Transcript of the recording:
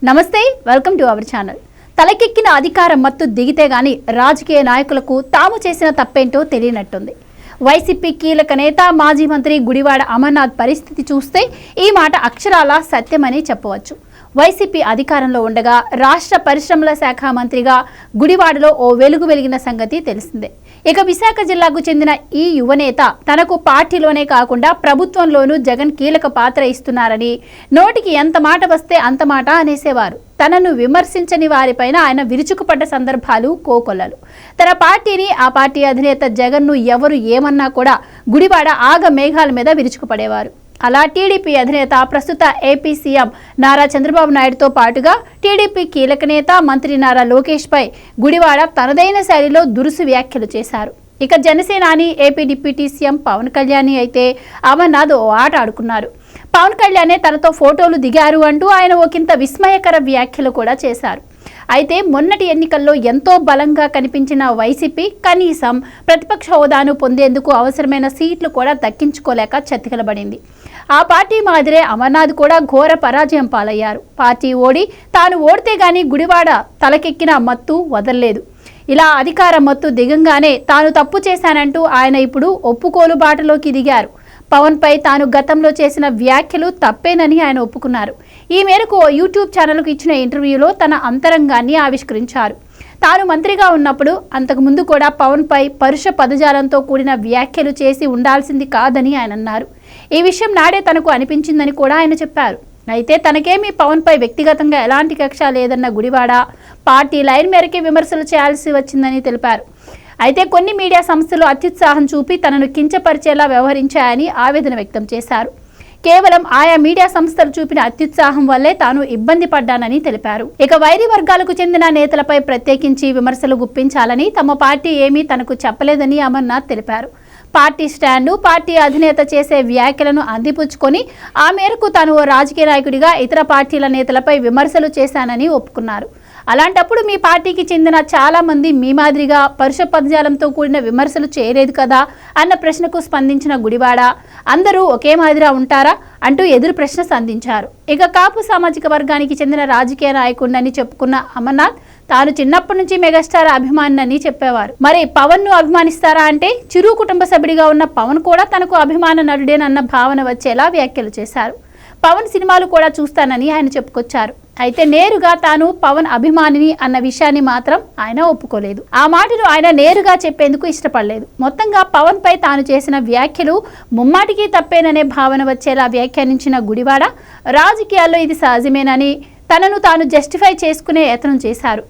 నమస్తే welcome to our channel. తలకెక్కిన అధికారం మత్తు దిగితే గాని రాజకీయ నాయకులకు తాము చేసిన తప్పేంటో తెలియనట్టుంది. వైసీపీ కీలక నేత మాజీ మంత్రి గుడివాడ అమర్నాథ్ పరిస్థితి చూస్తే ఈ మాట అక్షరాల సత్యమని చెప్పవచ్చు. వైసీపీ అధికారంలో ఉండగా రాష్ట్ర పరిశ్రమల శాఖ మంత్రిగా గుడివాడలో ఓ వెలుగు వెలిగిన సంగతి తెలిసిందే. ఇక విశాఖ జిల్లాకు చెందిన ఈ యువనేత తనకు పార్టీలోనే కాకుండా ప్రభుత్వంలోనూ జగన్ కీలక పాత్ర ఇస్తున్నారని నోటికి ఎంత మాట వస్తే అంత మాట అనేసేవారు. తనను విమర్శించని వారిపైన ఆయన విరుచుకుపడ్డ సందర్భాలు కోకొల్లలు. తన పార్టీని, ఆ పార్టీ అధినేత జగన్ను ఎవరు ఏమన్నా కూడా గుడివాడ ఆగ మేఘాల మీద విరుచుకుపడేవారు. అలా టీడీపీ అధినేత, ప్రస్తుత ఏపీ సీఎం నారా చంద్రబాబు నాయుడుతో పాటుగా టీడీపీ కీలక నేత మంత్రి నారా లోకేష్ పై గుడివాడ తనదైన శైలిలో దురుసు వ్యాఖ్యలు చేశారు. ఇక జనసేనాని AP deputy CM Pawan Kalyan అయితే అమర్నాథ్ ఓ ఆట ఆడుకున్నారు. పవన్ కళ్యాణే తనతో ఫోటోలు దిగారు అంటూ ఆయన ఒకంత విస్మయకర వ్యాఖ్యలు కూడా చేశారు. అయితే మొన్నటి ఎన్నికల్లో ఎంతో బలంగా కనిపించిన వైసీపీ కనీసం ప్రతిపక్ష హోదాను పొందేందుకు అవసరమైన సీట్లు కూడా దక్కించుకోలేక చతికిలబడింది. ఆ పార్టీ మాదిరే అమర్నాథ్ కూడా ఘోర పరాజయం పాలయ్యారు. పార్టీ ఓడి తాను ఓడితే గానీ గుడివాడ తలకెక్కిన మత్తు వదల్లేదు. ఇలా అధికార మత్తు దిగంగానే తాను తప్పు చేశానంటూ ఆయన ఇప్పుడు ఒప్పుకోలు బాటలోకి దిగారు. పవన్ పై తాను గతంలో చేసిన వ్యాఖ్యలు తప్పేనని ఆయన ఒప్పుకున్నారు. ఈ మేరకు ఓ యూట్యూబ్ ఛానల్కు ఇచ్చిన ఇంటర్వ్యూలో తన అంతరంగాన్ని ఆవిష్కరించారు. తాను మంత్రిగా ఉన్నప్పుడు అంతకుముందు కూడా పవన్ పై పరుష పదజాలంతో కూడిన వ్యాఖ్యలు చేసి ఉండాల్సింది కాదని ఆయన అన్నారు. ఈ విషయం నాడే తనకు అనిపించిందని కూడా ఆయన చెప్పారు. అయితే తనకేమీ పవన్ పై వ్యక్తిగతంగా ఎలాంటి కక్ష లేదన్న గుడివాడ పార్టీ లైన్ మేరకే విమర్శలు చేయాల్సి వచ్చిందని తెలిపారు. అయితే కొన్ని మీడియా సంస్థలు అత్యుత్సాహం చూపి తనను కించపరిచేలా వ్యవహరించాయని ఆవేదన వ్యక్తం చేశారు. కేవలం ఆయా మీడియా సంస్థలు చూపిన అత్యుత్సాహం వల్లే తాను ఇబ్బంది పడ్డానని తెలిపారు. ఇక వైరి వర్గాలకు చెందిన నేతలపై ప్రత్యేకించి విమర్శలు గుప్పించాలని తమ పార్టీ ఏమీ తనకు చెప్పలేదని అమర్నాథ్ తెలిపారు. పార్టీ స్టాండు, పార్టీ అధినేత చేసే వ్యాఖ్యలను అందిపుచ్చుకొని ఆ మేరకు తాను ఓ రాజకీయ నాయకుడిగా ఇతర పార్టీల నేతలపై విమర్శలు చేశానని ఒప్పుకున్నారు. అలాంటప్పుడు మీ పార్టీకి చెందిన చాలా మంది మీ మాదిరిగా పరుష పదజాలంతో కూడిన విమర్శలు చేయలేదు కదా అన్న ప్రశ్నకు స్పందించిన గుడివాడ అందరూ ఒకే మాదిరిగా ఉంటారా అంటూ ఎదురు ప్రశ్న సంధించారు. ఇక కాపు సామాజిక వర్గానికి చెందిన రాజకీయ నాయకుడిని చెప్పుకున్న అమర్నాథ్ తాను చిన్నప్పటి నుంచి మెగాస్టార్ అభిమానిని చెప్పేవారు. మరి పవన్ ను అభిమానిస్తారా అంటే చిరు కుటుంబ సభ్యుడిగా ఉన్న పవన్ కూడా తనకు అభిమాన నటుడేనన్న భావన వచ్చేలా వ్యాఖ్యలు చేశారు. పవన్ సినిమాలు కూడా చూస్తానని ఆయన చెప్పుకొచ్చారు. అయితే నేరుగా తాను పవన్ అభిమానిని అన్న విషయాన్ని మాత్రం ఆయన ఒప్పుకోలేదు. ఆ మాటను ఆయన నేరుగా చెప్పేందుకు ఇష్టపడలేదు. మొత్తంగా పవన్ పై తాను చేసిన వ్యాఖ్యలు ముమ్మాటికి తప్పేననే భావన వచ్చేలా వ్యాఖ్యానించిన గుడివాడ రాజకీయాల్లో ఇది సహజమేనని తనను తాను జస్టిఫై చేసుకునే యత్నం చేశారు.